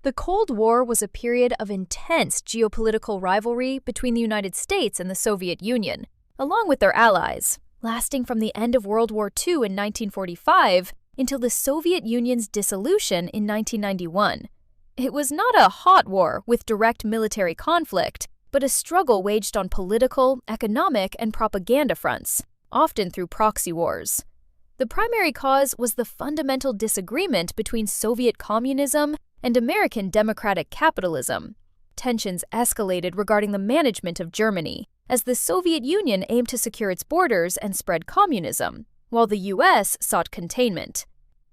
The Cold War was a period of intense geopolitical rivalry between the United States and the Soviet Union, along with their allies, lasting from the end of World War II in 1945 until the Soviet Union's dissolution in 1991. It was not a hot war with direct military conflict, but a struggle waged on political, economic, and propaganda fronts, often through proxy wars. The primary cause was the fundamental disagreement between Soviet communism and American democratic capitalism. Tensions escalated regarding the management of Germany, as the Soviet Union aimed to secure its borders and spread communism, while the U.S. sought containment.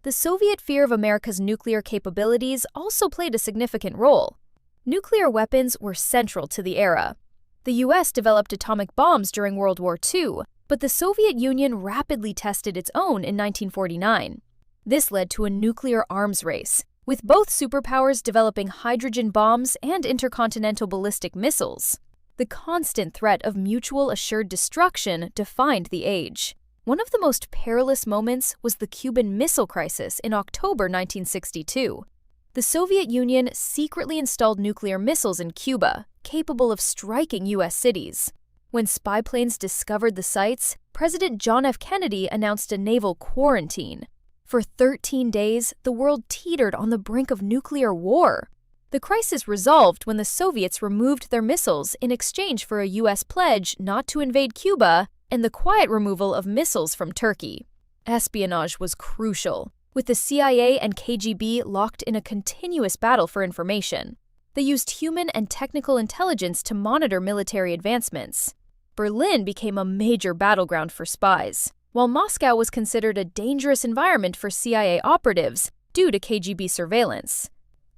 The Soviet fear of America's nuclear capabilities also played a significant role. Nuclear weapons were central to the era. The U.S. developed atomic bombs during World War II, but the Soviet Union rapidly tested its own in 1949. This led to a nuclear arms race, with both superpowers developing hydrogen bombs and intercontinental ballistic missiles. The constant threat of mutual assured destruction defined the age. One of the most perilous moments was the Cuban Missile Crisis in October 1962. The Soviet Union secretly installed nuclear missiles in Cuba, capable of striking U.S. cities. When spy planes discovered the sites, President John F. Kennedy announced a naval quarantine. For 13 days, the world teetered on the brink of nuclear war. The crisis resolved when the Soviets removed their missiles in exchange for a U.S. pledge not to invade Cuba and the quiet removal of missiles from Turkey. Espionage was crucial, with the CIA and KGB locked in a continuous battle for information. They used human and technical intelligence to monitor military advancements. Berlin became a major battleground for spies, while Moscow was considered a dangerous environment for CIA operatives due to KGB surveillance.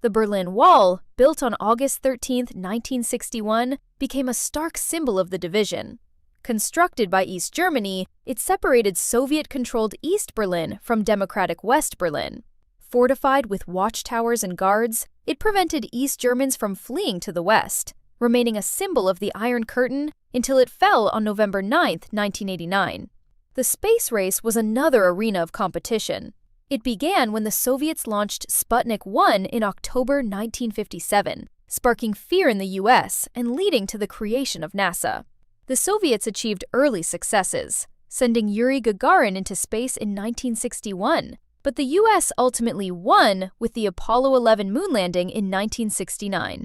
The Berlin Wall, built on August 13, 1961, became a stark symbol of the division. Constructed by East Germany, it separated Soviet-controlled East Berlin from democratic West Berlin. Fortified with watchtowers and guards, it prevented East Germans from fleeing to the West, remaining a symbol of the Iron Curtain until it fell on November 9, 1989. The space race was another arena of competition. It began when the Soviets launched Sputnik 1 in October 1957, sparking fear in the U.S. and leading to the creation of NASA. The Soviets achieved early successes, sending Yuri Gagarin into space in 1961, but the U.S. ultimately won with the Apollo 11 moon landing in 1969.